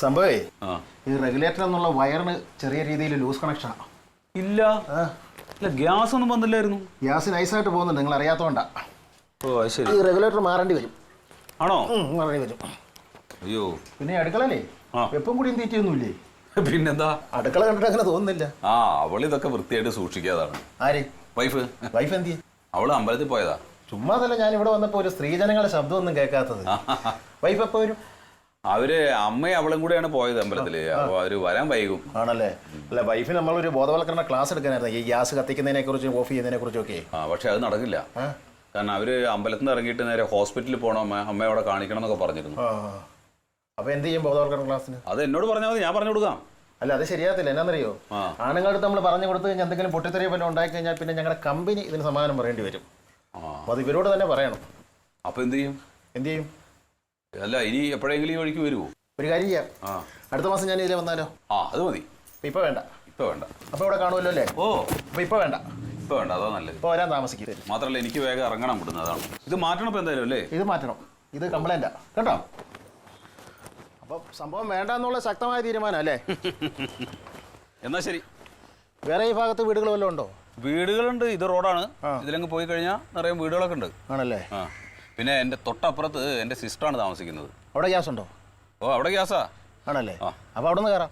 സംഭവേ ഈ റെഗുലേറ്റർ എന്നുള്ള വയറിന് ചെറിയ രീതിയിൽ ലൂസ് കണക്ഷനാണ്. ഇല്ല ഇല്ല, ഗ്യാസ് ഒന്നും വന്നില്ലായിരുന്നു. ഗ്യാസ് നൈസായിട്ട് പോകുന്നുണ്ട്, നിങ്ങൾ അറിയാത്തോണ്ടാ. ഓ ശരി. ഈ റെഗുലേറ്റർ മാറേണ്ടി വരും. ആണോ? മാറേണ്ടി വരും. അയ്യോ, പിന്നെ അടുക്കളല്ലേ എപ്പം കൂടിയും തീറ്റയൊന്നുമില്ലേ? പിന്നെന്താ? അടുക്കള കണ്ടിട്ട് അങ്ങനെ തോന്നുന്നില്ല. അവളിതൊക്കെ വൃത്തിയായിട്ട് സൂക്ഷിക്കാതാണ്. ആര്? വൈഫ്. വൈഫ് എന്തിയെ? അവള് അമ്പലത്തിൽ പോയതാ. ചുമ്മാതല്ല, ഞാൻ ഇവിടെ വന്നപ്പോ ഒരു സ്ത്രീജനങ്ങളുടെ ശബ്ദമൊന്നും കേൾക്കാത്തത്. വൈഫ് എപ്പോ വരും? അവര് അമ്മയും അവളും കൂടെയാണ് പോയത് അമ്പലത്തില്. അപ്പൊ അവര് വരാൻ വൈകും. ആണല്ലേ? അല്ല, വൈഫിന് നമ്മളൊരു ബോധവൽക്കരണ ക്ലാസ് എടുക്കാനായിരുന്നു ഈ ഗ്യാസ് കത്തിക്കുന്നതിനെ കുറിച്ചും ഓഫ് ചെയ്യുന്നതിനെ കുറിച്ചും ഒക്കെ. പക്ഷെ അത് നടക്കില്ല. കാരണം അവര് അമ്പലത്തിൽ നിന്ന് ഇറങ്ങിയിട്ട് നേരെ ഹോസ്പിറ്റലിൽ പോകണം, അമ്മയെ അവിടെ കാണിക്കണം എന്നൊക്കെ പറഞ്ഞിരുന്നു. അപ്പൊ എന്ത് ചെയ്യും ബോധവൽക്കരണ ക്ലാസ്സിന്? അത് എന്നോട് പറഞ്ഞാൽ മതി, ഞാൻ പറഞ്ഞു കൊടുക്കാം. അല്ല, അത് ശരിയാകത്തില്ല. എന്നാന്നറിയോ, ആണുങ്ങളടുത്ത് നമ്മൾ പറഞ്ഞു കൊടുത്തു കഴിഞ്ഞാൽ എന്തെങ്കിലും പൊട്ടിത്തെറിയ പോലെ ഉണ്ടാക്കി കഴിഞ്ഞാൽ പിന്നെ ഞങ്ങളുടെ കമ്പനി ഇതിന് സമാധാനം പറയേണ്ടി വരും. അത് ഇവരോട് തന്നെ പറയണം. അപ്പൊ എന്ത് ചെയ്യും? എന്ത് ചെയ്യും? അല്ല, ഇനി എപ്പോഴെങ്കിലും ഈ വഴിക്ക് വരുമോ? ഒരു കാര്യം ചെയ്യാം, അടുത്ത മാസം ഞാൻ ഇതിലെ വന്നാലോ? അത് മതി. ഇപ്പൊ വേണ്ട. ഇപ്പൊ വേണ്ട. അപ്പൊ ഇവിടെ കാണുമല്ലോ അല്ലേ? അപ്പൊ ഇപ്പൊ വേണ്ട. ഇപ്പൊ വേണ്ട, അതാ നല്ലത്. ഇപ്പൊ വരാൻ താമസിക്കും. മാത്രല്ല, എനിക്ക് വേഗം ഇറങ്ങണം ഇവിടുന്ന്. അതാണ്. ഇത് മാറ്റണം ഇപ്പൊ എന്തായാലും അല്ലേ? ഇത് മാറ്റണം. ഇത് കംപ്ലൈന്റാ കേട്ടോ. അപ്പൊ സംഭവം വേണ്ട എന്നുള്ള ശക്തമായ തീരുമാനം അല്ലേ? എന്നാ ശരി. വേറെ ഈ ഭാഗത്ത് വീടുകൾ വല്ലതും ഉണ്ടോ? വീടുകളുണ്ട്. ഇത് റോഡാണ്. ഇതിലങ്ങ് പോയി കഴിഞ്ഞാൽ നിറയെ വീടുകളൊക്കെ ഉണ്ട്. ആണല്ലേ? പിന്നെ എന്റെ തൊട്ടപ്പുറത്ത് എന്റെ സിസ്റ്ററാണ് താമസിക്കുന്നത്. അവിടെ ഗ്യാസ് ഉണ്ടോ? അവിടെ ഗ്യാസാ. ആണല്ലേ? അപ്പൊ അവിടെ നിന്ന് കയറാം.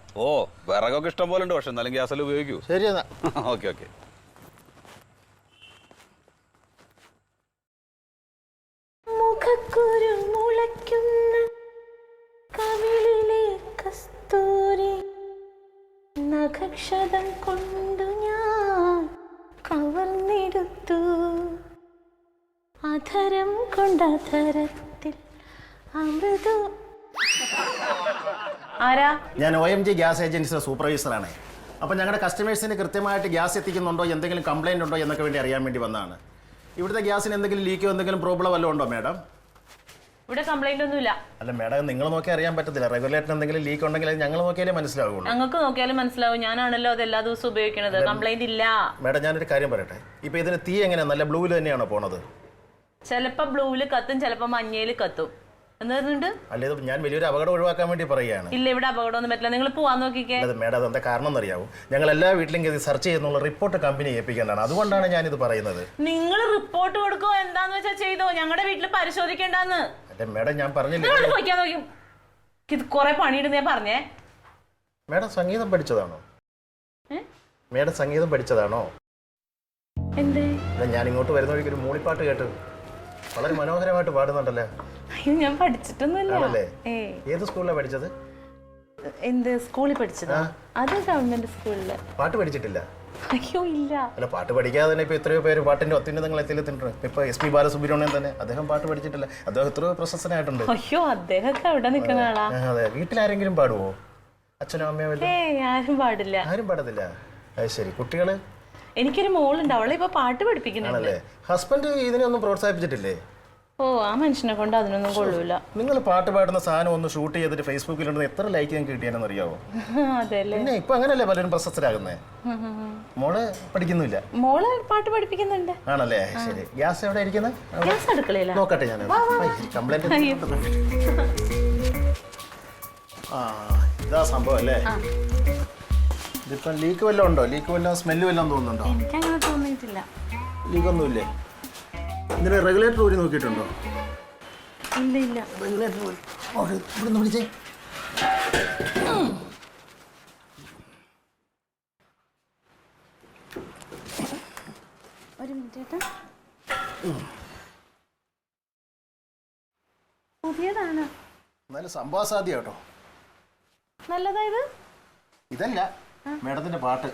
വിറകൊക്കെ ഇഷ്ടം പോലെ ഉണ്ട്. പക്ഷെ എന്നാലും ഗ്യാസെല്ലാം ഉപയോഗിക്കൂ. ശരി എന്നാ. Okay okay. നഖക്ഷതം കൊണ്ടു ഞാൻ കവർന്നെടുത്തു, അധരം കൊണ്ടധരത്തിൽ അമൃതു. ആരാ? ഞാൻ OMG ഗ്യാസ് ഏജൻസിയുടെ സൂപ്പർവൈസറാണ്. അപ്പം ഞങ്ങളുടെ കസ്റ്റമേഴ്സിന് കൃത്യമായിട്ട് ഗ്യാസ് എത്തിക്കുന്നുണ്ടോ, എന്തെങ്കിലും കംപ്ലൈൻറ്റ് ഉണ്ടോ എന്നൊക്കെ വേണ്ടി അറിയാൻ വേണ്ടി വന്നതാണ്. ഇവിടുത്തെ ഗ്യാസിന് എന്തെങ്കിലും ലീക്കോ എന്തെങ്കിലും പ്രോബ്ലം വല്ലതും ഉണ്ടോ മാഡം? ഇവിടെ കംപ്ലൈന്റ് ഒന്നുമില്ല. അല്ല മാഡം, നിങ്ങൾ നോക്കി അറിയാൻ പറ്റത്തില്ല. റെഗുലേറ്റർ എന്തെങ്കിലും ലീക്ക് ഉണ്ടെങ്കിൽ ഞങ്ങൾ നോക്കിയാലേ മനസ്സിലാവുള്ളൂ. ഞങ്ങൾക്ക് നോക്കിയാലും മനസ്സിലാവും. ഞാനാണല്ലോ അത് എല്ലാ ദിവസവും ഉപയോഗിക്കുന്നത്. കംപ്ലൈന്റ് ഇല്ല. മാഡം, ഞാനൊരു കാര്യം പറയട്ടെ. ഇപ്പൊ ഇതിന് തീ എങ്ങനെയാ? നല്ല ബ്ലൂവിൽ തന്നെയാണോ പോണത്? ചിലപ്പോ ബ്ലൂവില് കത്തും, ചിലപ്പോ മഞ്ഞയില് കത്തും. എന്തുണ്ട്? അല്ല, ഇത് ഞാൻ വലിയൊരു അപകടം ഒഴിവാക്കാൻ വേണ്ടി പറയുകയാണ്. ഇല്ല, ഇവിടെ അപകടമൊന്നും പറ്റില്ല. നിങ്ങൾ പോവാൻ നോക്കിക്കേ. മാഡം, അതെന്താ കാരണം എന്നറിയാവൂ? ഞങ്ങൾ എല്ലാ വീട്ടിലും ഇത് സെർച്ച് ചെയ്യുന്നുള്ള റിപ്പോർട്ട് കമ്പനി ഏൽപ്പിക്കേണ്ടതാണ്. അതുകൊണ്ടാണ് ഞാനിത് പറയുന്നത്. നിങ്ങൾ റിപ്പോർട്ട് കൊടുക്കോ, എന്താന്ന് വെച്ചാൽ ചെയ്തോ. ഞങ്ങളുടെ വീട്ടിൽ പരിശോധിക്കേണ്ടെന്ന്. അല്ല മാഡം, ഞാൻ പറഞ്ഞില്ല. ഇത് കൊറേ പണിയിടുന്നേ പറഞ്ഞേ. മാഡം സംഗീതം പഠിച്ചതാണോ? മാഡം സംഗീതം പഠിച്ചതാണോ? എന്തേ? ഞാൻ ഇങ്ങോട്ട് വരുന്ന വഴിക്ക് ഒരു മൂളിപ്പാട്ട് കേട്ടു. വളരെ മനോഹരമായിട്ട് പാടുന്നുണ്ടല്ലേ? ഞാൻ പഠിച്ചിട്ടൊന്നുമില്ല. ഏത് സ്കൂളിലാണ് പഠിച്ചത്? എന്ത് സ്കൂളിൽ പഠിച്ചതാ? അത് ഗവൺമെന്റ് സ്കൂളില്. പാട്ട് പഠിച്ചിട്ടില്ല? അയ്യോ ഇല്ല. അല്ല, പാട്ട് പഠിക്കാതെ തന്നെ ഇപ്പൊ എത്രയോ പേര് പാട്ടിന്റെ അത്യുന്നതങ്ങൾ എത്തിയിട്ടുണ്ട്. ഇപ്പൊ SP ബാലസുബ്രഹ്മണ്യം തന്നെ, അദ്ദേഹം പാട്ട് പഠിച്ചിട്ടില്ല. അദ്ദേഹം എത്രയോ പ്രശസ്തനായിട്ടുണ്ട്. അയ്യോ, അദ്ദേഹമൊക്കെ അവിടെ നിൽക്കുന്ന ആളാ. അതെ. വീട്ടിലാരെങ്കിലും പാടുവോ? അച്ഛനോ അമ്മയോ? ആരും പാടില്ല. ആരും പാടത്തില്ല? അത് ശരി. കുട്ടികള്? എനിക്കൊരു മോളുണ്ട്, അവളെ ഇപ്പൊ പാട്ട് പഠിപ്പിക്കുന്നുണ്ട്. ഹസ്ബൻഡ് ഇതിനൊന്നും പ്രോത്സാഹിപ്പിച്ചിട്ടില്ലേ? ആ മനുഷ്യനെ കൊണ്ട് അതിനൊന്നും കൊള്ളൂല. നിങ്ങൾ പാട്ട് പാടുന്ന സാധനം ഒന്ന് ഷൂട്ട് ചെയ്തിട്ട് ഫേസ്ബുക്കിലുണ്ടെന്ന് എത്ര ലൈക്ക് നിങ്ങൾക്ക് കിട്ടിയാണെന്ന് അറിയാവോ? അതെല്ലേ? പിന്നെ ഇപ്പൊ അങ്ങനല്ലേ പലരും പ്രശസ്തരാകുന്നേ. മോള് പഠിക്കുന്നില്ല? മോള് പാട്ട് പഠിപ്പിക്കുന്നുണ്ട്. ആണല്ലേ? ശരി. ഗ്യാസ് എവിടെ ഇരിക്കുന്നത്? ഗ്യാസ് അടുക്കളയിലാ. നോക്കട്ടെ ഞാൻ. കംപ്ലൈന്റ്. ഇതാ സംഭവം അല്ലേ? ഇതിപ്പോ ലീക്ക് വല്ലതും ഉണ്ടോ? ലീക്ക് വല്ലതും സ്മെല്ല് വല്ലതും തോന്നുന്നുണ്ടോ? എനിക്കങ്ങനെ തോന്നിയിട്ടില്ല. ലീക്കൊന്നുമില്ലേ? ഇതിന് റെഗുലേറ്റർ ഊരി നോക്കിയിട്ടുണ്ടോ? ഇല്ല ഇല്ല. റെഗുലേറ്റർ ഇവിടുന്ന് പിടിച്ചേ. ഒരു മിനിറ്റ്. പുതിയതാണ്. നല്ല സംഭവ സാധ്യ കേട്ടോ. നല്ലതായത് ഇതല്ല മേഡത്തിന്റെ പാട്ട്.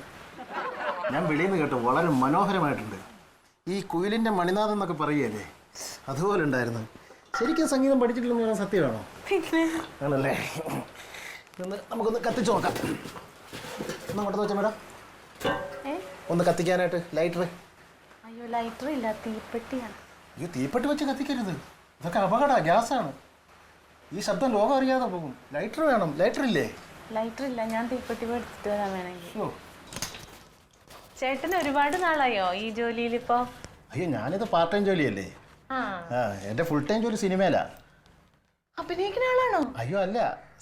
ഞാൻ വെളിയിൽ നിന്ന് കേട്ടോ, വളരെ മനോഹരമായിട്ടുണ്ട്. ഈ കുയിലിന്റെ മണിനാഥം എന്നൊക്കെ പറയുകയല്ലേ, അതുപോലെ ഉണ്ടായിരുന്നു. ശരിക്കും സംഗീതം പഠിച്ചിട്ടില്ലെന്ന് പറഞ്ഞാൽ സത്യമാണോ? ആണല്ലേ? നമുക്കൊന്ന് കത്തിച്ചു നോക്കാം. ഒന്ന് അങ്ങോട്ട് വെച്ചാൽ മേഡം, ഒന്ന് കത്തിക്കാനായിട്ട് ലൈറ്റർ. അയ്യോ, ലൈറ്റർ ഇല്ല, തീപ്പെട്ടിയാണ്. അയ്യോ, തീപ്പെട്ടി വെച്ച് കത്തിക്കരുത്. ഇതൊക്കെ അപകടമാണ്, ഗ്യാസാണ്. ഈ ശബ്ദം ലോകം അറിയാതെ പോകും. ലൈറ്റർ വേണം. ലൈറ്റർ ഇല്ലേ? ലൈറ്റർ ഇല്ല. ഞാൻ തീപ്പെട്ടി എടുത്തിട്ട് വരാൻ വേണമെങ്കിൽ. ചേട്ടന് ഒരുപാട് നാളായോ ഈ ജോലിയിൽ ഇപ്പോ? അയ്യോ, ഞാനിത് പാർട്ട് ടൈം ജോലിയല്ലേ. എന്റെ ഫുൾ ടൈം ജോലി സിനിമയിലാ. അഭിനയിക്കുന്ന ആളാണോ? അയ്യോ അല്ല,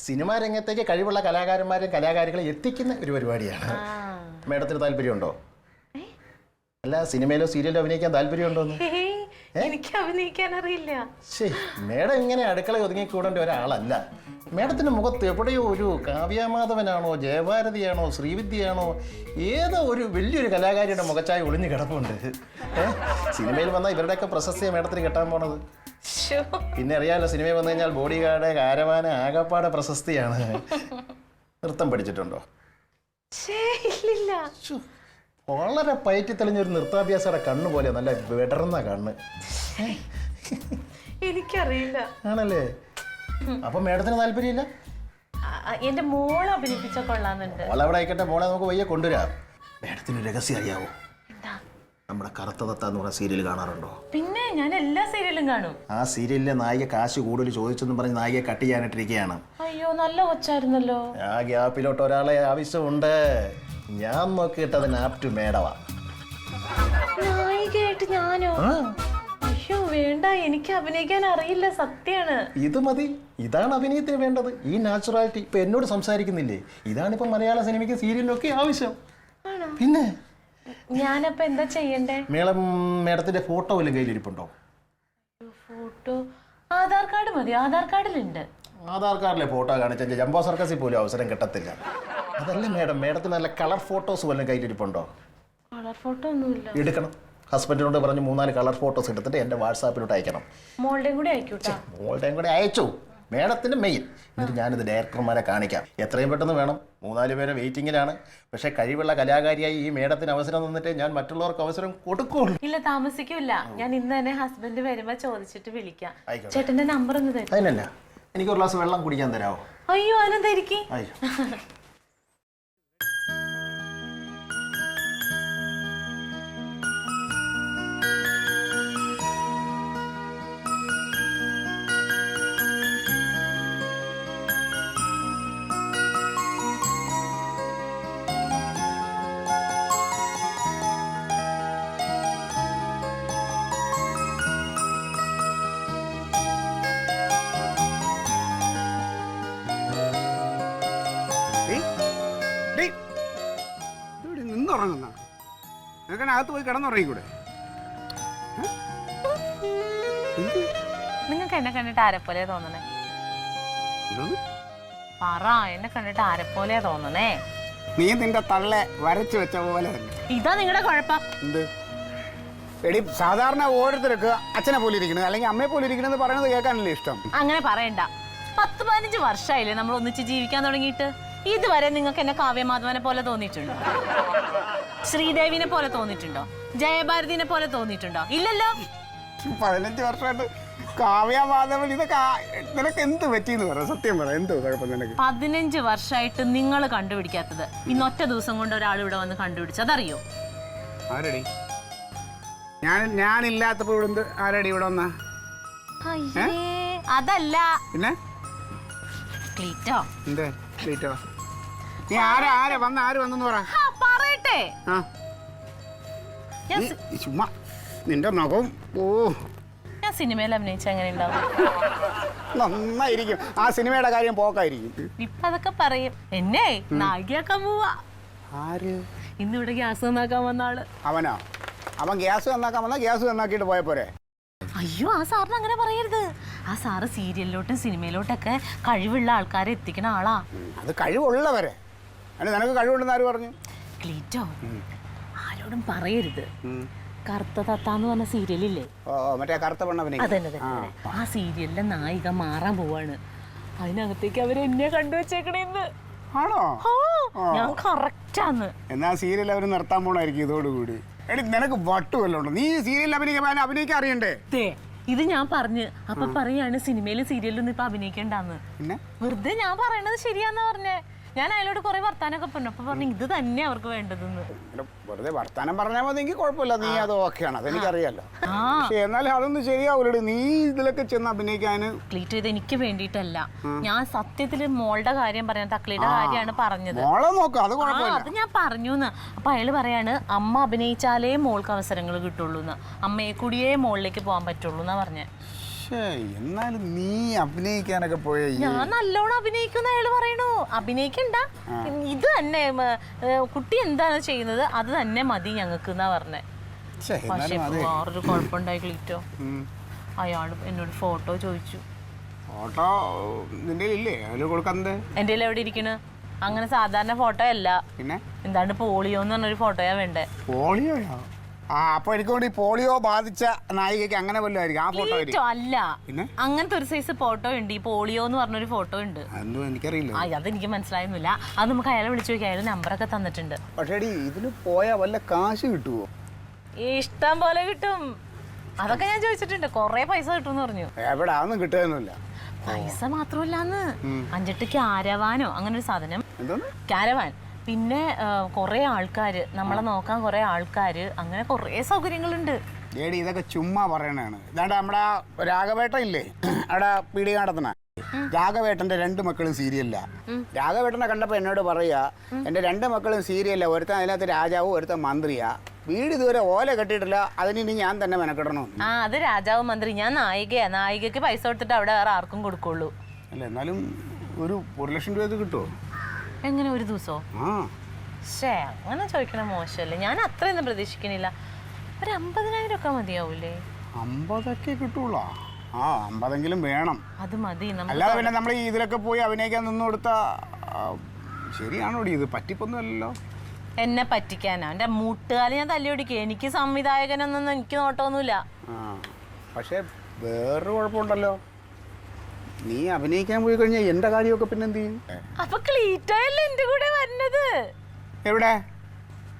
സിനിമാ രംഗത്തേക്ക് കഴിവുള്ള കലാകാരന്മാരും കലാകാരികളെ എത്തിക്കുന്ന ഒരു പരിപാടിയാണ്. മേഡത്തിന് താല്പര്യമുണ്ടോ? അല്ല, സിനിമയിലോ സീരിയലോ അഭിനയിക്കാൻ താല്പര്യമുണ്ടോന്ന്? എനിക്ക് അഭിനയിക്കാൻ അറിയില്ല. മേഡം ഇങ്ങനെ അടുക്കള ഒതുങ്ങിക്കൂടേണ്ട ഒരാളല്ല. മേഡത്തിന്റെ മുഖത്ത് എവിടെയോ ഒരു കാവ്യമാധവനാണോ, ജയഭാരതിയാണോ, ശ്രീവിദ്യയാണോ, ഏതോ ഒരു വലിയൊരു കലാകാരിയുടെ മുഖച്ചായ ഒളിഞ്ഞു കിടപ്പുണ്ട്. സിനിമയിൽ വന്നാൽ ഇവരുടെയൊക്കെ പ്രശസ്തിയെ മേഡത്തിന് കിട്ടാൻ പോണത്. പിന്നെ അറിയാലോ, സിനിമയിൽ വന്നു കഴിഞ്ഞാൽ ബോഡി ഗാർഡ്, കാരവാന്, ആകപ്പാടെ പ്രശസ്തിയാണ്. നൃത്തം പഠിച്ചിട്ടുണ്ടോ? വളരെ പയറ്റി തെളിഞ്ഞൊരു നൃത്താഭ്യാസയുടെ കണ്ണ് പോലെ, നല്ല വിടർന്ന കണ്ണ്. എനിക്കറിയില്ല. ആണല്ലേ? അപ്പൊ മേഡത്തിന് താല്പര്യമില്ല? എന്റെ മോളെ അഭിനയിപ്പിച്ച കൊള്ളാന്നുണ്ട്. മോളെവിടെ ആയിക്കട്ടെ, മോളെ നമുക്ക് വയ്യ കൊണ്ടുവരാം. മേഡത്തിന് രഹസ്യം അറിയാവോ? നമ്മുടെ കറുത്ത തത്ത എന്ന് പറഞ്ഞ സീരിയൽ കാണാറുണ്ടോ? പിന്നെ ഞാൻ എല്ലാ സീരിയലും കാണും. ആ സീരിയലിലെ നായിക കാശ് കൂടുതൽ ചോദിച്ചെന്ന് പറഞ്ഞ് നായികയെ കട്ട് ചെയ്യാനിട്ടിരിക്കുകയാണ്. അയ്യോ, നല്ല കൊച്ചായിരുന്നല്ലോ. ആ ഗ്യാപ്പിലോട്ട് ഒരാളെ ആവശ്യമുണ്ട്. ഞാൻ നോക്കിയിട്ട് അതിന് ആപ്റ്റ് മേഡവാ. നായികയായിട്ട് ഞാനോ? അയ്യോ വേണ്ട, എനിക്ക് അഭിനയിക്കാൻ അറിയില്ല, സത്യാണ്. ഇത് മതി, ഇതാണ് അഭിനയത്തിന് വേണ്ടത്. ഈ നാച്ചുറാലിറ്റി. ഇപ്പൊ എന്നോട് സംസാരിക്കുന്നില്ലേ, ഇതാണിപ്പോ മലയാള സിനിമയ്ക്ക് സീരിയലിനൊക്കെ ആവശ്യം. പിന്നെ ഞാനപ്പോ എന്താ ചെയ്യണ്ടേ? മേഡത്തിന്റെ ഫോട്ടോ വല്ലതും കയ്യിലിരിപ്പുണ്ടോ? ഫോട്ടോ? ആധാർ കാർഡ് മതി, ആധാർ കാർഡിലുണ്ട്. ആധാർ കാർഡിലെ ഫോട്ടോ കാണിച്ചാൽ ജംബോ സർക്കസിൽ പോലും അവസരം കിട്ടത്തില്ല. അതല്ല മേഡം, മേഡത്തിന് നല്ല കളർ ഫോട്ടോസ് വല്ലതും കയ്യിലിരിപ്പുണ്ടോ? കളർ ഫോട്ടോ ഒന്നുമില്ല. എടുക്കണം. ഹസ്ബൻഡിനോട് പറഞ്ഞ് 3-4 കളർ ഫോട്ടോസ് എടുത്തിട്ട് എൻ്റെ വാട്സാപ്പിലോട്ട് അയക്കണം. മോളുടെയും കൂടി അയക്കൂട്ടാ. മോളുടെയും കൂടെ അയച്ചു. മേഡത്തിൻ്റെ മെയിൽ. എന്നിട്ട് ഞാനിത് ഡയറക്ടർമാരെ കാണിക്കാം. എത്രയും പെട്ടെന്ന് വേണം. 3-4 പേരെ വെയിറ്റിങ്ങിലാണ്. പക്ഷേ കഴിവുള്ള കലാകാരിയായി ഈ മേഡത്തിന് അവസരം തന്നിട്ട് ഞാൻ മറ്റുള്ളവർക്ക് അവസരം കൊടുക്കുള്ളൂ. ഇല്ല, താമസിക്കില്ല. ഞാൻ ഇന്ന് തന്നെ ഹസ്ബൻഡ് വരുമ്പോ ചോദിച്ചിട്ട് വിളിക്കാം. ചേട്ടന്റെ നമ്പർ ഒന്ന് തരും. അതിനല്ല, എനിക്കൊരു ഗ്ലാസ് വെള്ളം കുടിക്കാൻ തരാമോ? അയ്യോ, അതെന്തായിരിക്കും? അയ്യോ, നിന്നുറങ്ങുന്ന നിനക്കകത്ത് പോയി കിടന്നുറങ്ങിക്കൂടെ? നിങ്ങൾക്ക് എന്നെ കണ്ടിട്ട് ആരെപ്പോലെ തോന്നണേ? പറ, എന്നെ കണ്ടിട്ട് ആരെപ്പോലെ തോന്നണേ? നീ നിന്റെ തള്ളെ വരച്ചു വെച്ച പോലെ തന്നെ. ഇതാ നിങ്ങളുടെ കുഴപ്പം. എന്ത് എടി, സാധാരണ ഓരോരുത്തർക്ക് അച്ഛനെ പോലെ ഇരിക്കുന്നത് അല്ലെങ്കിൽ അമ്മയെ പോലെ ഇരിക്കണെന്ന് പറയുന്നത് കേൾക്കാനല്ലേ ഇഷ്ടം? അങ്ങനെ പറയണ്ട. 10-15 വർഷമായില്ലേ നമ്മൾ ഒന്നിച്ച് ജീവിക്കാൻ തുടങ്ങിയിട്ട്. ഇതുവരെ നിങ്ങൾക്ക് എന്നെ കാവ്യമാധവനെ പോലെ തോന്നിയിട്ടുണ്ടോ? ശ്രീദേവിനെ പോലെ തോന്നിയിട്ടുണ്ടോ? ജയഭാരതിനെ പോലെ തോന്നിയിട്ടുണ്ടോ? ഇല്ലല്ലോ. 15 വർഷമായിട്ട് കാവ്യമാധവൻ ഇതൊക്കെ നിനക്ക് എന്ത് പറ്റിയെന്ന് പറയാം. സത്യം പറയാം, എന്തോ കുഴപ്പം നിനക്ക്? 15 വർഷമായിട്ട് നിങ്ങൾ കണ്ടുപിടിക്കാത്തത് ഇന്നൊറ്റ ദിവസം കൊണ്ട് ഒരാൾ ഇവിടെ വന്ന് കണ്ടുപിടിച്ചു. അതറിയോ? ആരടി? ഞാനില്ലാത്തപ്പോ ഇവിടെ ആരടി ഇവിടെ വന്ന? അതല്ല, പിന്നെ ക്ലീറ്റോ. എന്തേ ക്ലീറ്റോ? നീ ആര് വന്നെന്ന് പറയട്ടെ. ചുമ്മാ നിന്റെ നഖവും. ഓ, ഞാൻ സിനിമയിൽ അഭിനയിച്ച എങ്ങനെ ഉണ്ടാവും? നന്നായിരിക്കും. ആ സിനിമയുടെ കാര്യം പോക്കായിരിക്കും. ഇപ്പൊ അതൊക്കെ പറയും. എന്നെ നായികയാക്കാൻ പോവാ. ആര്? ഇന്നിവിടെ ഗ്യാസ് നന്നാക്കാൻ വന്ന ആള്. അവനാ? അവൻ ഗ്യാസ് നന്നാക്കാൻ വന്നാ ഗ്യാസ് നന്നാക്കിയിട്ട് പോയ പോരെ? അയ്യോ, ആ സാറിന് അങ്ങനെ പറയരുത്. ആ സാറ് സീരിയലിലോട്ടും സിനിമയിലോട്ടൊക്കെ കഴിവുള്ള ആൾക്കാരെ എത്തിക്കുന്ന ആളാ. അത് കഴിവുള്ളവരെ. അല്ല, നിനക്ക് കഴിവുണ്ടെന്ന് ആര് പറഞ്ഞു? ക്ലീറ്റോ, ആരോടും പറയരുത്. കറുത്ത തത്ത എന്ന് പറഞ്ഞ സീരിയലില്ലേ? മറ്റേ കറുത്ത പെണ്ണവനെ. അതന്നെ. ആ സീരിയലിലെ നായിക മാറാൻ പോവാണ്. അതിനകത്തേക്ക് അവരെന്നെ കണ്ടുവച്ചേക്കണേന്ന്. ആണോ? ഞാൻ കറക്റ്റാന്ന്. എന്നാ സീരിയൽ അവർ നിർത്താൻ പോണായിരിക്കും ഇതോടുകൂടി. എടി, നിനക്ക് വട്ടുവല്ലോ ഉണ്ടോ? നീ സീരിയലിൽ അഭിനയിക്കാൻ അറിയണ്ടേ? ഇത് ഞാൻ പറഞ്ഞു. അപ്പൊ പറയാണ് സിനിമയിലും സീരിയലിലും ഇപ്പൊ അഭിനയിക്കണ്ടെന്ന്. പിന്നെ വെറുതെ ഞാൻ പറയണത് ശരിയാന്ന് പറഞ്ഞേ. ഞാൻ അയാളോട് കുറെ വർത്താനൊക്കെ പറഞ്ഞു. അപ്പൊ പറഞ്ഞു ഇത് തന്നെ അവർക്ക് വേണ്ടതെന്ന്. വെറുതെ വർത്താനം പറഞ്ഞാൽ മതി, എനിക്ക് കുഴപ്പമില്ല. നീ അത് ഓക്കെയാണ്, അതെനിക്കറിയാലോ. പക്ഷെ എന്നാലും അതൊന്നും ശരിയാവൂലോ. നീ ഇതിലൊക്കെ ചെന്ന് അഭിനയിക്കാന്. ക്ലീറ്റോ, ഇത് എനിക്ക് വേണ്ടിയിട്ടല്ല. ഞാൻ സത്യത്തില് മോളുടെ കാര്യം പറയാൻ, തക്ലിയുടെ കാര്യമാണ് പറഞ്ഞത്. മോളെ നോക്കാം, അത് കുഴപ്പമില്ല. അത് ഞാൻ പറഞ്ഞൂന്ന്. അപ്പൊ അയാള് പറയാണ് അമ്മ അഭിനയിച്ചാലേ മോൾക്ക് അവസരങ്ങൾ കിട്ടുള്ളൂ. അമ്മയെ കൂടിയേ മോളിലേക്ക് പോകാൻ പറ്റുള്ളൂ എന്നാ പറഞ്ഞേ. പക്ഷേ എന്നാലും നീ അഭിനയിക്കാനൊക്കെ പോയ ഞാൻ നല്ലോണം അഭിനയിക്കുന്ന അയാൾ പറയണു. അഭിനയിക്കണ്ട, ഇത് തന്നെ കുട്ടി എന്താണ് ചെയ്യുന്നത് അത് തന്നെ മതി ഞങ്ങൾക്ക് എന്നാ പറഞ്ഞേ. പക്ഷെ വേറൊരു കുഴപ്പമുണ്ടായി ക്ലീറ്റോ. അയാൾ എന്നോട് ഫോട്ടോ ചോദിച്ചു. ഫോട്ടോ നിന്റെ ഇല്ലേ? അതിൽ കൊടുക്കുന്നത് എൻ്റെ എവിടെ ഇരിക്കണ്? അങ്ങനെ സാധാരണ ഫോട്ടോ അല്ല, പിന്നെ എന്താണ്ട് പോളിയോ എന്ന് പറഞ്ഞൊരു ഫോട്ടോയാ വേണ്ടേ. പോളിയോയോ? ആ, അപ്പൊ എനിക്ക് വേണ്ടി പോളിയോ ബാധിച്ച നായികക്ക് അങ്ങനെ വല്ലതും ആയിരിക്കും ആ ഫോട്ടോ. അല്ല, അങ്ങനത്തെ ഒരു സൈസ് ഫോട്ടോ ഉണ്ട്. ഈ പോളിയോ എന്ന് പറഞ്ഞൊരു ഫോട്ടോ ഉണ്ട്. അതൊന്നും എനിക്കറിയില്ല. അതെനിക്ക് മനസ്സിലായൊന്നുമില്ല. അത് നമുക്ക് അയാളെ വിളിച്ചു നോക്കി, അയാൾ നമ്പറൊക്കെ തന്നിട്ടുണ്ട്. പക്ഷേ ഇതിന് പോയാ വല്ല കാശ് കിട്ടുവോ? ഇഷ്ടം പോലെ കിട്ടും. അതൊക്കെ ഞാൻ ചോദിച്ചിട്ടുണ്ട്. കൊറേ പൈസ കിട്ടും പറഞ്ഞു. എവിടെ അതൊന്നും കിട്ടുകയൊന്നുമില്ല. പൈസ മാത്രമല്ലാന്ന്, 5-8 ക്യാരവാനോ അങ്ങനെ ഒരു സാധനം. ക്യാരവാൻ, പിന്നെ കൊറേ ആൾക്കാര്, നമ്മളെ നോക്കാൻ കൊറേ ആൾക്കാര്, അങ്ങനെ കൊറേ സൗകര്യങ്ങളുണ്ട്. ഏടി ഇതൊക്കെ ചുമ്മാ പറയണാണ്. ഇതാണ്ട് നമ്മുടെ രാഘവേട്ടൻ ഇല്ലേ, അവിടെ പീടിക നടത്തണ രാഘവേട്ടന്റെ 2 മക്കളും സീരിയല്ല. രാഘവേട്ടനെ കണ്ടപ്പോ എന്നോട് പറയാ, എന്റെ 2 മക്കളും സീരിയല്ല, ഒരുത്തൻ അതിനകത്ത് രാജാവും ഒരുത്തൻ മന്ത്രിയാ, വീട് ഇതുവരെ ഓല കെട്ടിയിട്ടില്ല, അതിനി ഞാൻ തന്നെ മെനക്കെടണോ? അത് രാജാവ് മന്ത്രി, ഞാൻ നായികയാ. നായികക്ക് പൈസ കൊടുത്തിട്ട് അവിടെ വേറെ ആർക്കും കൊടുക്കുള്ളൂ. അല്ല, എന്നാലും ഒരു 1 ലക്ഷം രൂപ കിട്ടുമോ? എങ്ങനെ, ഒരു ദിവസോ? ശേ, അങ്ങനെ ചോദിക്കണ മോശമല്ലേ. ഞാൻ അത്രയൊന്നും പ്രതീക്ഷിക്കണില്ല. ഒരു 50,000 ഒക്കെ മതിയാവൂലേ? 50 കിട്ടൂളോ? 50 വേണം. അത് മതി. അല്ലാതെ പിന്നെ നമ്മൾ ഇതിലൊക്കെ പോയി അഭിനയിക്കാൻ നിന്ന് കൊടുത്ത ശരിയാണോടി? ഇത് പറ്റിപ്പൊന്നും അല്ലല്ലോ. എന്നെ പറ്റിക്കാനാ? എൻ്റെ മൂട്ടുകാല് ഞാൻ തല്ലി ഓടിക്കുക. എനിക്ക് സംവിധായകനൊന്നും എനിക്ക് നോട്ടമൊന്നുമില്ല. പക്ഷെ വേറൊരു കുഴപ്പമുണ്ടല്ലോ, നീ അഭിനയിക്കാൻ പോയി കഴിഞ്ഞാൽ എന്റെ കാര്യമൊക്കെ പിന്നെ എന്ത് ചെയ്യും? അപ്പൊ ക്ലീറ്റോയല്ലേ എന്റെ കൂടെ വരുന്നത്? എവിടെ?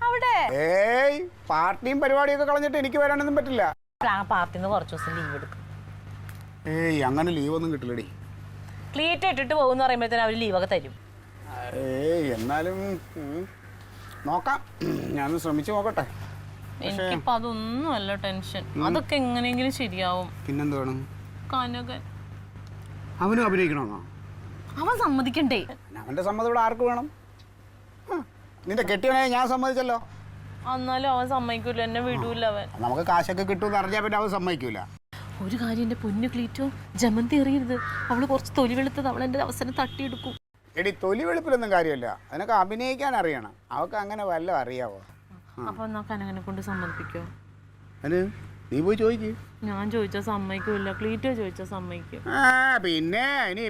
അവിടെ. ഏയ്, പാർട്ടിയും പരിപാടിയൊക്കെ കളഞ്ഞിട്ട് എനിക്ക് വരാനൊന്നും പറ്റില്ല. ആ പാർട്ടിന്ന് കുറച്ച് ദിവസം ലീവ് എടുക്കും. ഏയ്, അങ്ങനെ ലീവൊന്നും കിട്ടില്ലടി. ക്ലീറ്റ് ഇട്ടിട്ട് പോകുന്ന പറയുമ്പോഴത്തേനും അവര് ലീവൊക്കെ തരും. ഏയ്, എന്നാലും നോക്കാം, ഞാനൊന്ന് ശ്രമിച്ചു നോക്കട്ടെ. എനിക്കിപ്പോ അതൊന്നും അല്ല ടെൻഷൻ. അതൊക്കെ എങ്ങനെയെങ്കിലും ശരിയാവും. പിന്നെന്താണ്? കനകൻ അവനും അഭിനയിക്കണമെന്നോ? അവൻ സമ്മതിക്കണ്ടേ? അവന്റെ സമ്മതം ഇവിടെ ആർക്ക് വേണം? നിന്റെ കെട്ടിയവനെ ഞാൻ സമ്മതിച്ചല്ലോ. എന്നാലും അവൻ സമ്മതിക്കൂല, എന്നെ വിടൂല അവൻ. നമുക്ക് കാശൊക്കെ കിട്ടുമെന്ന് അറിഞ്ഞാൽ പിന്നെ അവൻ സമ്മതിക്കൂല. ഒരു കാര്യം, എന്റെ പൊന്നു ക്ലീറ്റോ, ജമന്തി എറിയരുത്. അവള് കുറച്ച് തൊലി വെളുത്തത്, അവൾ എന്റെ അവസരം തട്ടിയെടുക്കും. എടി, തൊലി വെളുപ്പിലൊന്നും കാര്യമില്ല, അതിനൊക്കെ അഭിനയിക്കാൻ അറിയണം. അവൾക്ക് അങ്ങനെ വല്ലതും അറിയാവോ? അപ്പൊ എന്നാ കനകനെ കൊണ്ട് സമ്മതിപ്പിക്കോ? അതിന് നീ പോയി ചോദിക്ക്. ഞാൻ ചോദിച്ചാൽ സമ്മതിക്കൂല, ക്ലീറ്റോ ചോദിച്ചാൽ സമ്മതിക്കും. പിന്നെ ഇനി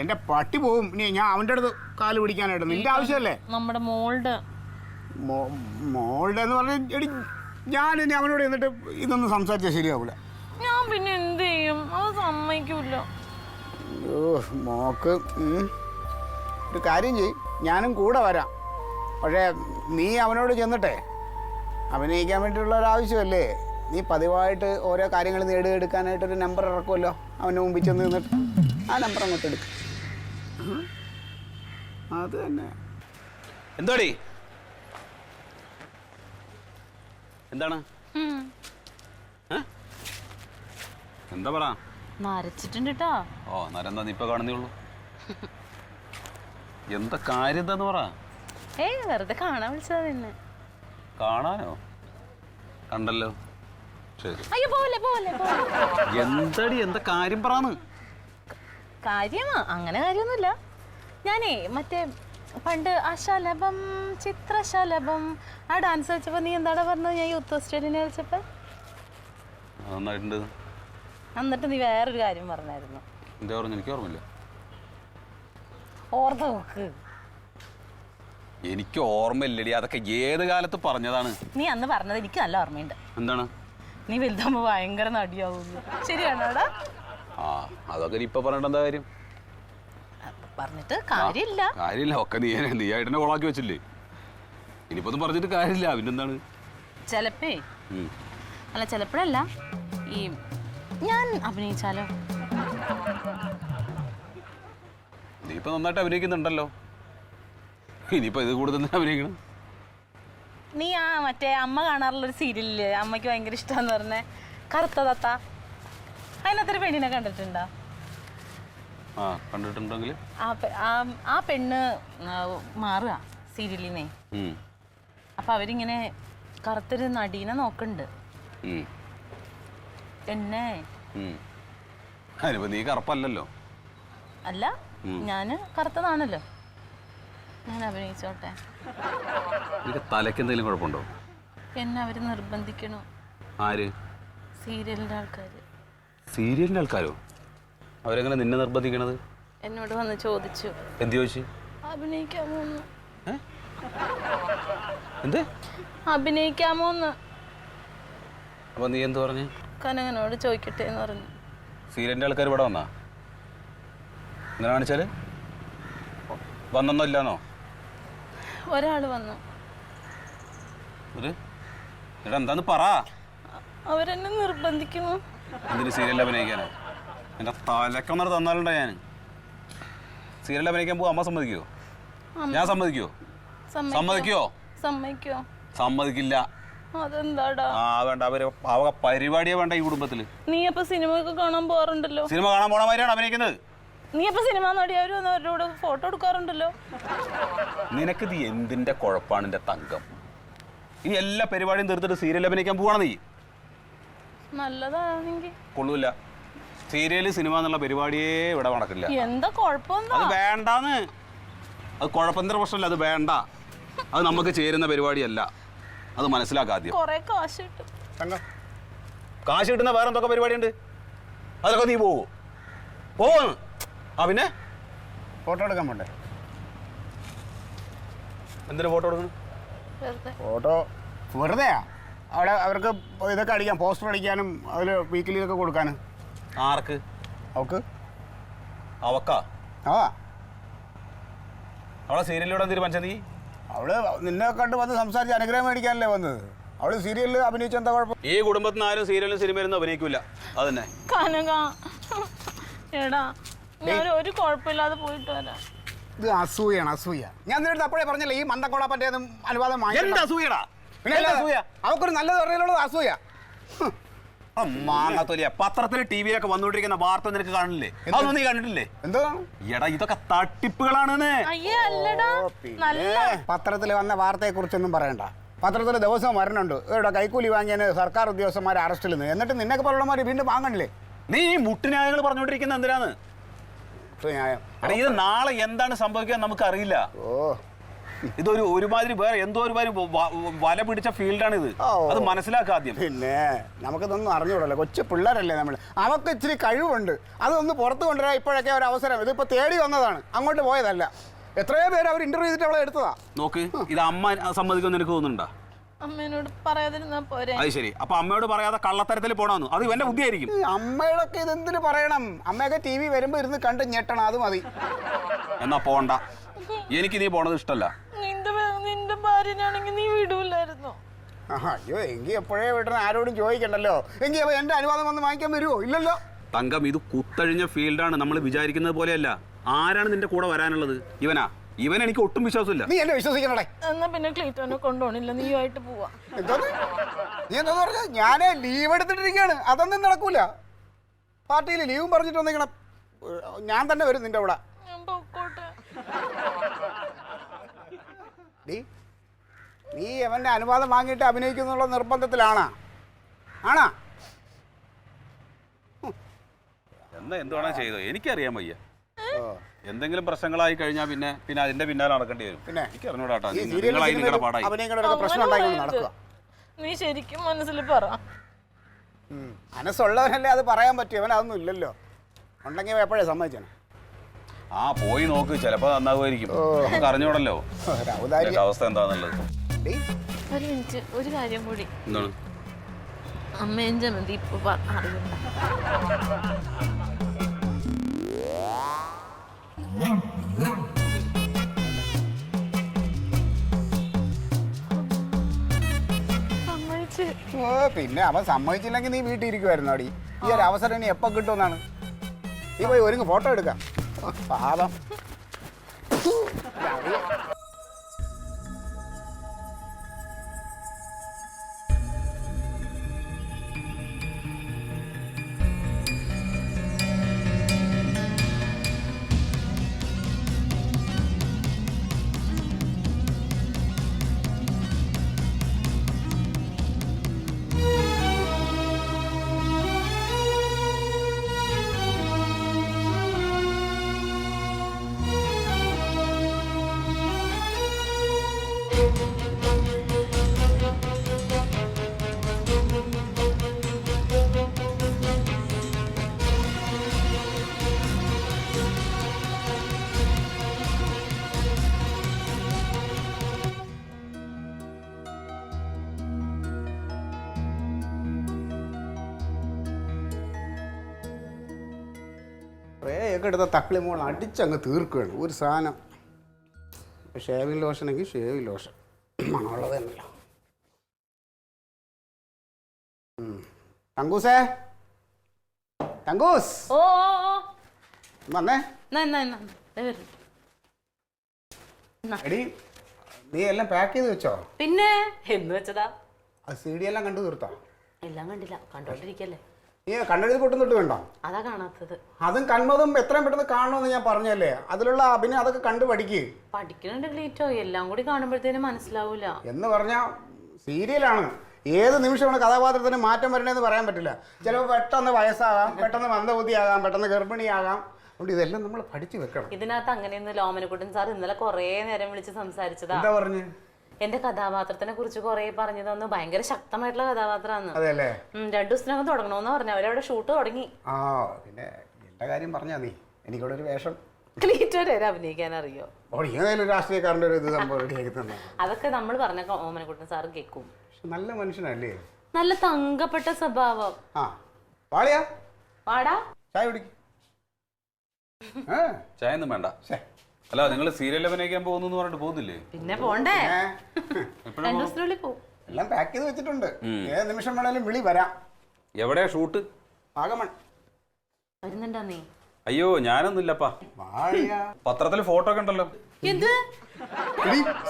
എന്റെ പട്ടി പോവും. ഇനി ഞാൻ അവന്റെ അടുത്ത് കാല് പിടിക്കാനായിട്ട്. നിന്റെ ആവശ്യമല്ലേ? നമ്മുടെ മോളുടെ എന്ന് പറഞ്ഞ എടി, ഞാൻ ഇനി അവനോട് എന്നിട്ട് ഇതൊന്നും സംസാരിച്ചാൽ ശരിയാവൂല. ഞാൻ പിന്നെ എന്ത് ചെയ്യും? അത് സമ്മതിക്കൂല. മോക്ക് ഒരു കാര്യം ചെയ്യും, ഞാനും കൂടെ വരാം. പക്ഷേ നീ അവനോട് ചെന്നിട്ടെ, അഭിനയിക്കാൻ വേണ്ടിയിട്ടുള്ള ഒരാവശ്യമല്ലേ, നീ പതിവായിട്ട് ഓരോ കാര്യങ്ങൾ നേടിയെടുക്കാനായിട്ടൊരു നമ്പർ ഇറക്കുമല്ലോ, അവൻ്റെ മുമ്പിൽ ചെന്ന് നിന്നിട്ട് ആ നമ്പർ അങ്ങോട്ട് എടുക്കും. അത് തന്നെ. എന്താടി? എന്താണ്? എന്താ പറ? നരച്ചിട്ടുണ്ട് കേട്ടോ. ഓ, നരെന്താ നീ ഇപ്പൊ കാണുന്നേ ഉള്ളൂ? എന്താ കാര്യം എന്താന്ന് പറ. ഏയ്, വെറുതെ കാണാൻ വിളിച്ചതാ നിന്നെ. കാണാനോ? കണ്ടല്ലോ. ശരി. അയ്യോ, പോലെ പോലെ. എന്താടി, എന്താ കാര്യം പറയാന്ന്? കാര്യമാ, അങ്ങനെ കാര്യമൊന്നുമില്ല. ഞാനേ മറ്റേ പണ്ട് ആ ശലഭം, ചിത്രശലഭം, ആ ഡാൻസ് വെച്ചപ്പോ നീ എന്താടാ പറഞ്ഞത്? ഞാൻ യൂത്ത് ഹോസ്റ്റലിനെ വെച്ചപ്പോ നന്നായിട്ടുണ്ട്. എന്നിട്ട് നീ വേറൊരു കാര്യം പറഞ്ഞായിരുന്നു. എന്താ പറഞ്ഞു? എനിക്ക് ഓർമ്മയില്ല. ഓർമ്മ നോക്ക്. എനിക്ക് ഓർമ്മയില്ലടി, അതൊക്കെ ഏത് കാലത്ത് പറഞ്ഞതാണ്. നീ അന്ന് പറഞ്ഞത് എനിക്ക് നല്ല ഓർമ്മയുണ്ട്. എന്താണ്? നീ വലുതാകുമ്പോ ഭയങ്കര നടിയാവുന്നു. ശരിയാണോടാ? ആ, അതൊക്കെ ഇപ്പൊ പറയേണ്ട എന്താ കാര്യം? പറഞ്ഞിട്ട് കാര്യമില്ല. കാര്യമില്ല, ഒക്കെ നീ ആയിട്ടെന്നെ കൊളാക്കി വെച്ചില്ലേ. ഇനിയിപ്പോ ഒന്നും പറഞ്ഞിട്ട് കാര്യമില്ല. പിന്നെന്താണ്? ചിലപ്പേ അല്ല, ചിലപ്പോഴല്ല, ഈ ഞാൻ അഭിനയിച്ചാലോ? നീ ഇപ്പൊ നന്നായിട്ട് അഭിനയിക്കുന്നുണ്ടല്ലോ, ഇനിയിപ്പോ ഇത് കൂടുതൽ തന്നെ അഭിനയിക്കണം. നീ ആ മറ്റേ അമ്മ കാണാറുള്ളൊരു സീരിയലില്ലേ, അമ്മയ്ക്ക് ഭയങ്കര ഇഷ്ടമെന്ന് പറഞ്ഞ കറുത്ത തത്ത, അതിനകത്തൊരു പെണ്ണിനെ കണ്ടിട്ടുണ്ടോ? ആ, കണ്ടിട്ടുണ്ടെങ്കിൽ ആ പെണ്ണ് മാറുക സീരിയലിനെ. അപ്പൊ അവരിങ്ങനെ കറുത്തൊരു നടീനെ നോക്കുന്നുണ്ട്. എന്നെ അതിനിപ്പോ നീ കറുപ്പല്ലല്ലോ. അല്ല, ഞാന് കറുത്തതാണല്ലോ. ഞാൻ അഭിനയിച്ചോട്ടെ. നിനക്ക് തലയ്ക്ക് എന്തെങ്കിലും കുഴപ്പമുണ്ടോ? എന്നെ അവര് നിർബന്ധിക്കണു. ആര്? സീരിയലിന്റെ ആൾക്കാര്. സീരിയലിന്റെ ആൾക്കാരോ? അവരെങ്ങനെ നിന്നെ നിർബന്ധിക്കണത്? എന്നോട് വന്ന് ചോദിച്ചു. എന്ത് ചോദിച്ചു? അഭിനയിക്കാമോന്ന്. എന്ത്? അഭിനയിക്കാമോന്ന്. അപ്പൊ നീ എന്ത് പറഞ്ഞു? കനകനോട് ചോദിക്കട്ടെ എന്ന് പറഞ്ഞു. സീരിയലിന്റെ ആൾക്കാർ ഇവിടെ വന്നാ? ഇങ്ങനെ കാണിച്ചാല് വന്നോ ഇല്ലാന്നോ? ഒരാള് വന്നു. എന്താന്ന് പറ. അവരെന്നെ നിർബന്ധിക്കുന്നു. എന്തിന് സീരിയലിൽ അഭിനയിക്കാനോ? എന്റെ തലക്കൊന്നര തന്നാലുണ്ടോ ഞാൻ? സീരിയലിൽ അഭിനയിക്കാൻ പോകും അമ്മ സമ്മതിക്കോ? ഞാൻ സമ്മതിക്കോ? സമ്മതിക്കോ? സമ്മതിക്കോ? സമ്മതിക്കില്ല. അതെന്താടാ? വേണ്ട, അവ പരിപാടിയെ വേണ്ട ഈ കുടുംബത്തില്. നീ അപ്പൊ സിനിമ ഒക്കെ കാണാൻ പോകാറുണ്ടല്ലോ. സിനിമ കാണാൻ പോണ മാതിരിയാണ് അഭിനയിക്കുന്നത്. നീ അപ്പൊ സിനിമ നടിയവര് അവരോട് ഫോട്ടോ എടുക്കാറുണ്ടല്ലോ. നിനക്കിത് എന്തിന്റെ കുഴപ്പാണ് എന്റെ തങ്കം? ഇനി എല്ലാ പരിപാടിയും തീർത്തിട്ട് സീരിയൽ അഭിനയിക്കാൻ പോവാണ് നീ? നല്ലതാണെങ്കിൽ കൊള്ളൂല. സീരിയല് സിനിമ എന്നുള്ള പരിപാടിയേ ഇവിടെ നടക്കില്ല. എന്താ കുഴപ്പം? അത് വേണ്ടാന്ന്. അത് കുഴപ്പത്തിന്റെ പ്രശ്നമല്ല, അത് വേണ്ട. അത് നമുക്ക് ചേരുന്ന പരിപാടിയല്ല. അത് മനസ്സിലാക്കാദ്യം. കാശ് കിട്ടുന്ന വേറെ എന്തൊക്കെ പരിപാടിയുണ്ട്? അതൊക്കെ നീ പോവോ? പോവാണ്. പിന്നെ ഫോട്ടോ എടുക്കാൻ പോണ്ടേ? എന്തിനു ഫോട്ടോ എടുക്കണം? ഫോട്ടോ വെറുതെയാ. അവിടെ അവർക്ക് ഇതൊക്കെ അടിക്കാം, പോസ്റ്റർ അടിക്കാനും അതിൽ വീക്കിലിതൊക്കെ കൊടുക്കാനും. ആർക്ക്? അവക്ക്. അവക്കാ? ആ, അവളെ സീരിയലിലൂടെ തീരുമാനിച്ച നീ? അവള് നിന്നെ കണ്ട് വന്ന് സംസാരിച്ച് അനുഗ്രഹം മേടിക്കാനല്ലേ വന്നത്. അവള് സീരിയലിൽ അഭിനയിച്ച എന്താ കുഴപ്പം? ഈ കുടുംബത്തിന് ആരും സീരിയലും സിനിമയിലൊന്നും അഭിനയിക്കില്ല. അതന്നെ. കനക, എടാ ഞാൻ ഒരു കുഴപ്പമില്ലാതെ പോയിട്ട് വരാം. ഇത് അസൂയാണ്, അസൂയ. ഞാൻ നിന്റെ അപ്പോഴേ പറഞ്ഞില്ലേ ഈ മന്ദക്കോളപ്പൻ്റെ അനുവാദം അസൂയടാ. അവക്കൊരു നല്ലത് പറയുന്നുള്ളത് അസൂയ. മാങ്ങാത്തോലിയ പത്രത്തില് ടിവിയിലൊക്കെ വന്നുകൊണ്ടിരിക്കുന്ന വാർത്ത നിനക്ക് കാണില്ലേ? അതൊന്നും നീ കണ്ടിട്ടില്ലേ? എന്താണ്? എടാ ഇതൊക്കെ തട്ടിപ്പുകളാണെന്ന്. പത്രത്തിൽ വന്ന വാർത്തയെ കുറിച്ചൊന്നും പറയണ്ട. പത്രത്തിൽ ദിവസം വരണുണ്ട് ഇവിടെ കൈക്കൂലി വാങ്ങിയതിന് സർക്കാർ ഉദ്യോഗസ്ഥന്മാരെ അറസ്റ്റിൽ നിന്ന്. എന്നിട്ട് നിന്നൊക്കെ പറയുന്നമാര് വീണ്ടും വാങ്ങണില്ലേ? നീ ഈ മുട്ടുന്യായങ്ങൾ പറഞ്ഞുകൊണ്ടിരിക്കുന്ന എന്തിനാണ്? ഇത് നാളെ എന്താണ് സംഭവിക്കുക നമുക്കറിയില്ല. ഇതൊരു ഒരുമാതിരി വേറെ എന്തോ ഒരുമാതിരി വല പിടിച്ച ഫീൽഡാണ് ഇത്. അത് മനസ്സിലാക്കാദ്യം. പിന്നെ നമുക്കിതൊന്നും അറിഞ്ഞൂടല്ലോ, കൊച്ചു പിള്ളേരല്ലേ നമ്മൾ. അവർക്ക് ഇച്ചിരി കഴിവുണ്ട്, അതൊന്ന് പുറത്ത് കൊണ്ടുവരാൻ ഇപ്പോഴൊക്കെ ഒരു അവസരം. ഇതിപ്പോ തേടി വന്നതാണ്, അങ്ങോട്ട് പോയതല്ല. എത്രയോ പേര് അവർ ഇന്റർവ്യൂ ചെയ്തിട്ട് അവളെ എടുത്തതാ. നോക്ക്, ഇത് അമ്മ സമ്മതിക്കുമെന്ന് എനിക്ക് തോന്നുന്നുണ്ടോ? അമ്മയോട് പറയാതിരുന്നാ പോരെ? അത് ശരി. അപ്പൊ അമ്മയോട് പറയാതെ കള്ളത്തരത്തിൽ പോണെന്ന് അത് ഇവന്റെ ബുദ്ധിയായിരിക്കും. അമ്മയോടൊക്കെ ഇതെന്തിനു പറയണം? അമ്മയൊക്കെ ടി വി വരുമ്പോ ഇരുന്ന് കണ്ട് ഞെട്ടണം, അത് മതി. എന്നാ പോണ്ട. എനിക്ക് നീ പോണത് ഇഷ്ടമല്ല. നിന്റെ ഭാര്യനാണെങ്കിൽ നീ വിടൂലായിരുന്നു. അയ്യോ, എങ്കിൽ എപ്പോഴേ വിടണ, ആരോടും ചോദിക്കണ്ടല്ലോ. എങ്കിൽ അപ്പൊ എന്റെ അനുവാദം വന്ന് വാങ്ങിക്കാൻ വരുമോ? ഇല്ലല്ലോ. തങ്കം, ഇത് കുത്തഴിഞ്ഞ ഫീൽഡാണ്, നമ്മൾ വിചാരിക്കുന്നത് പോലെയല്ല. ആരാണ് നിന്റെ കൂടെ വരാനുള്ളത്? ഇവനാ? ഇവൻ എനിക്ക് ഒട്ടും വിശ്വാസമില്ല. നീ എന്നെ വിശ്വസിക്കണേ. എന്നാ പിന്നെ ക്ലീറ്റോനെ കൊണ്ടുപോണില്ല, നീയുമായിട്ട് പോവാ. നീ എന്താ പറഞ്ഞ? ഞാൻ ലീവ് എടുത്തിട്ടിരിക്കുകയാണ്, അതൊന്നും നടക്കൂല. പാർട്ടിയിൽ ലീവും പറഞ്ഞിട്ട് വന്നിക്കണം. ഞാൻ തന്നെ വരും നിന്റെ കൂടെ. നീ അവന്റെ അനുവാദം വാങ്ങിയിട്ട് അഭിനയിക്കുന്നുള്ള നിർബന്ധത്തിലാണാ? ആണാ? എന്നാ എന്തുവാണോ ചെയ്തോ എനിക്കറിയാൻ വയ്യ. എന്തെങ്കിലും പ്രശ്നങ്ങളായി കഴിഞ്ഞാൽ പിന്നെ അതിന്റെ പിന്നാലെ നടക്കേണ്ടി വരും. പിന്നെ എനിക്ക് അറിഞ്ഞൂടാ. നീ ശരിക്കും മനസ്സിൽ പറ. മനസ്സുള്ളവനല്ലേ അത് പറയാൻ പറ്റും. അവൻ അതൊന്നും ഇല്ലല്ലോ. ഉണ്ടെങ്കിൽ എപ്പോഴേ സമ്മതിച്ചാണ്. പോയി നോക്ക്, ചിലപ്പോ നന്നാവുമായിരിക്കും. നമുക്ക് അറിഞ്ഞൂടല്ലോ അവസ്ഥ എന്താന്നുള്ളത്. ഒരു മിനിറ്റ്, ഒരു കാര്യം കൂടി. എന്താണ്? അമ്മയും ജമന്തി ഇപ്പൊ അറിയണ്ട. പിന്നെ അവൻ സമ്മതിച്ചില്ലെങ്കിൽ നീ വീട്ടിൽ ഇരിക്കുമായിരുന്നു അടി. ഈ ഒരു അവസരം ഇനി എപ്പോ കിട്ടുമെന്നാണ്? നീ പോയി ഒരുങ്ങ്, ഫോട്ടോ എടുക്കാം. പാപം. സ്പ്രേയൊക്കെ എടുത്ത തക്കളി മോൾ അടിച്ചങ്ങ് തീർക്കുകയാണ് ഒരു സാധനം. ഷേവിങ് ലോഷനെങ്കിൽ ഷേവിങ് ലോഷൻ മണമുള്ളത് തന്നെയല്ല. തങ്കൂസേ, തങ്കൂസ് ഓ വന്നേ. എടി, നീ എല്ലാം പാക്ക് ചെയ്ത് വെച്ചോ? പിന്നെ എന്ന് വെച്ചതാ. ആ CD എല്ലാം കണ്ടു തീർത്താ? എല്ലാം കണ്ടില്ല, കണ്ടോണ്ടിരിക്കല്ലേ. നീ കണ്ണെഴുതി പൊട്ടുന്നിട്ട് വേണ്ടോ? അതാ കാണാത്തത്. അതും കൺമതും എത്രയും പെട്ടെന്ന് കാണണമെന്ന് ഞാൻ പറഞ്ഞല്ലേ. അതിലുള്ള അഭിനയം അതൊക്കെ കണ്ടു പഠിക്ക്. പഠിക്കണുണ്ട് ക്ലീറ്റോ, എല്ലാം കൂടി കാണുമ്പോഴത്തേനും മനസ്സിലാവൂല. എന്ന് പറഞ്ഞാൽ സീരിയലാണ്, ഏത് നിമിഷമാണ് കഥാപാത്രത്തിന് മാറ്റം വരണമെന്ന് പറയാൻ പറ്റില്ല. ചിലപ്പോൾ പെട്ടെന്ന് വയസ്സാകാം, പെട്ടെന്ന് മന്ദബുദ്ധിയാകാം, പെട്ടെന്ന് ഗർഭിണിയാകാം. അതുകൊണ്ട് ഇതെല്ലാം നമ്മൾ പഠിച്ചു വെക്കണം. ഇതിനകത്ത് അങ്ങനെയൊന്നും ഓമനക്കുട്ടൻ സാർ ഇന്നലെ കുറേ നേരം വിളിച്ച് സംസാരിച്ചതാ. എന്താ പറഞ്ഞു? എന്റെ കഥാപാത്രത്തിനെ കുറിച്ച് കുറെ പറഞ്ഞു തന്നു. ഭയങ്കര ശക്തമായിട്ടുള്ള കഥാപാത്രമാണ്. അതെല്ലേ? 2 ദിവസത്തിനകം തുടങ്ങണമെന്ന് പറഞ്ഞു. അവരവിടെ ഷൂട്ട് തുടങ്ങി. ആ പിന്നെ എന്റെ കാര്യം പറഞ്ഞാ നീ, എനിക്കിവിടെ ഒരു വേഷം ക്ലീറ്റോ വരെ അഭിനയിക്കാൻ അറിയോ? ഏതായാലും രാഷ്ട്രീയക്കാരൻ്റെ ഒരു ഇത് സംഭവം റെഡിയാക്കി തന്നെ. അതൊക്കെ നമ്മൾ പറഞ്ഞ ഓമനക്കുട്ടൻ സാർ കേൾക്കും. നല്ല മനുഷ്യനല്ലേ? നല്ല തങ്കപ്പെട്ട സ്വഭാവം. ആ വാളിയാ, വാടാ ചായ കുടിക്ക്. ചായ ഒന്നും വേണ്ട. അല്ല, നിങ്ങൾ സീരിയൽ അഭിനയിക്കാൻ പോകുന്നു പറഞ്ഞിട്ട് പോകുന്നില്ലേ? പിന്നെ പോണ്ടേ, 2 ദിവസത്തിനുള്ളിൽ പോകും. എല്ലാം പാക്ക് ചെയ്ത് വെച്ചിട്ടുണ്ട്. ഏത് നിമിഷം വേണേലും വിളി വരാം. എവിടെയാ ഷൂട്ട്? വാഗമൺ. വരുന്നുണ്ടോ നീ? അയ്യോ, ഞാനൊന്നുമില്ലപ്പാ. പത്രത്തിൽ ഫോട്ടോ ഒക്കെ ഉണ്ടല്ലോ. എന്ത്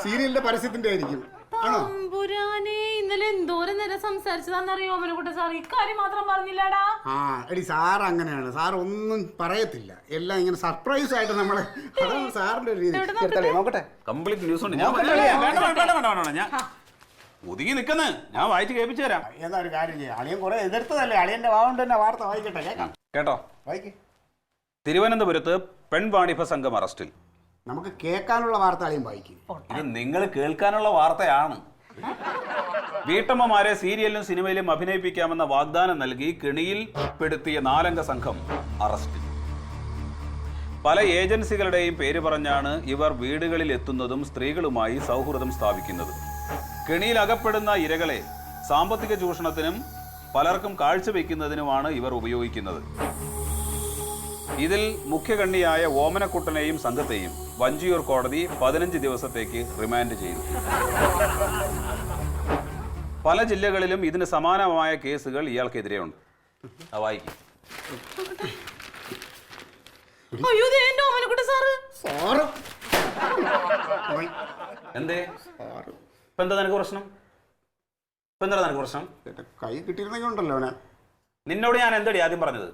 സീരിയലിന്റെ പരസ്യത്തിന്റെ ആയിരിക്കും. തമ്പുരാനെ, ഇന്നലെ എന്തോരം നേരം സംസാരിച്ചതാന്നറിയോ ഓമനക്കുട്ടൻ സാർ? ഇക്കാര്യം മാത്രം പറഞ്ഞില്ലടാ. ആ എടി, സാർ അങ്ങനെയാണ്. സാർ ഒന്നും പറയത്തില്ല, എല്ലാം ഇങ്ങനെ സർപ്രൈസ് ആയിട്ട് നമ്മളെ. അതാണ് സാറിന്റെ ഒരു രീതി. നോക്കട്ടെ, കംപ്ലീറ്റ് ന്യൂസ് ഉണ്ട്. ഞാൻ ഒതുങ്ങി നിൽക്കുന്നു, ഞാൻ വായിച്ച് കേൾപ്പിച്ചു തരാം. എന്നാ ഒരു കാര്യം ചെയ്യാം, അളിയൻ കുറെ എതിർത്തതല്ലേ, അളിയന്റെ വാവുകൊണ്ട് തന്നെ വാർത്ത വായിക്കട്ടെ. കേൾക്കാം കേട്ടോ? വായിക്കേ. തിരുവനന്തപുരത്ത് പെൺവാണിഭ സംഘം അറസ്റ്റിൽ. നമുക്ക് കേൾക്കാനുള്ള വാർത്ത അളിയൻ വായിക്കും. ഇത് നിങ്ങൾ കേൾക്കാനുള്ള വാർത്തയാണ്. വീട്ടമ്മമാരെ സീരിയലിലും സിനിമയിലും അഭിനയിപ്പിക്കാമെന്ന വാഗ്ദാനം നൽകി കെണിയിൽ പെടുത്തിയ 4 അംഗ സംഘം അറസ്റ്റിൽ. പല ഏജൻസികളുടെയും പേര് പറഞ്ഞാണ് ഇവർ വീടുകളിൽ എത്തുന്നതും സ്ത്രീകളുമായി സൗഹൃദം സ്ഥാപിക്കുന്നതും. കെണിയിൽ അകപ്പെടുന്ന ഇരകളെ സാമ്പത്തിക ചൂഷണത്തിനും പലർക്കും കാഴ്ചവെക്കുന്നതിനുമാണ് ഇവർ ഉപയോഗിക്കുന്നത്. ഇതിൽ മുഖ്യകണ്ണിയായ ഓമനക്കുട്ടനെയും സംഘത്തെയും വഞ്ചിയൂർ കോടതി 15 ദിവസത്തേക്ക് റിമാൻഡ് ചെയ്തു. പല ജില്ലകളിലും ഇതിന് സമാനമായ കേസുകൾ ഇയാൾക്കെതിരെ ഉണ്ട്. വായിക്കും. എന്തേ, ഇപ്പൊ എന്താ നിനക്ക് പ്രശ്നം? കൈ കിട്ടിയിരുന്നെങ്കിൽ ഉണ്ടല്ലോ അവനെ. നിന്നോട് ഞാൻ എന്തടി ആദ്യം പറഞ്ഞത്?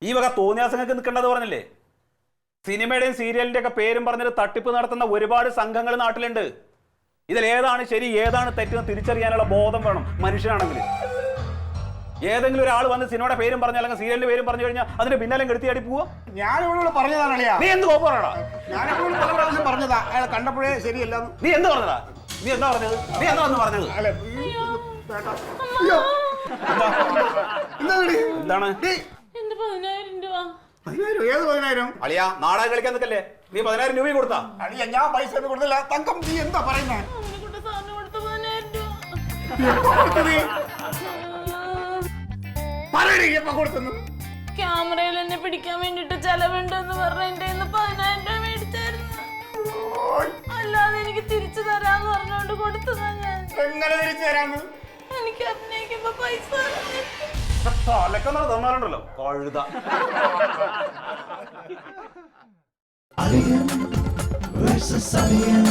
ഈ വക തോന്നിയാസങ്ങൾക്ക് നിൽക്കേണ്ടത് പറഞ്ഞില്ലേ? സിനിമയുടെയും സീരിയലിന്റെ ഒക്കെ പേരും പറഞ്ഞിട്ട് തട്ടിപ്പ് നടത്തുന്ന ഒരുപാട് സംഘങ്ങൾ നാട്ടിലുണ്ട്. ഇതിലേതാണ് ശരി, ഏതാണ് തെറ്റെന്ന് തിരിച്ചറിയാനുള്ള ബോധം വേണം മനുഷ്യനാണെങ്കിൽ. ഏതെങ്കിലും ഒരാൾ വന്ന് സിനിമയുടെ പേരും പറഞ്ഞ അല്ലെങ്കിൽ സീരിയലിന്റെ പേരും പറഞ്ഞു കഴിഞ്ഞാൽ അതിന്റെ പിന്നാലെ കെടുത്തിയാടി പോവാ. ഞാനിവിടെ പറഞ്ഞതാണ്. നീ എന്ത് കോപ്പറാടാ? ഞാനിവിടെ പല പ്രാവശ്യം പറഞ്ഞതാ, അയാൾ കണ്ടപ്പോഴേ ശരിയല്ല. നീ എന്താ പറഞ്ഞതാ? നീ എന്താ പറഞ്ഞത്? എന്താണ്? എന്റെ 10,000 രൂപ. 10,000? ഏത് 10,000? അളിയാ, നാടകം കളിക്കാൻ നിൽക്കല്ലേ? നീ 10,000 രൂപ കൊടുത്താ? അളിയ, ഞാൻ പൈസ ഒന്നും കൊടുത്തില്ല. തങ്കം, നീ എന്താ പറയുന്നേ? ക്യാമറയിൽ എന്നെ പിടിക്കാൻ വേണ്ടിട്ട് ചെലവുണ്ടെന്ന് പറഞ്ഞ എന്റെ 10,000 രൂപ മേടിച്ചായിരുന്നു. അല്ലാതെ എനിക്ക് തിരിച്ചു തരാന്ന് പറഞ്ഞോണ്ട് കൊടുത്തതാ ഞാൻ. എങ്ങനെ തിരിച്ചു തരാന്ന്? എനിക്ക് അഭിനയിക്കുമ്പോ പൈസ തന്നാലുണ്ടല്ലോ കഴുത. Alien versus Alien.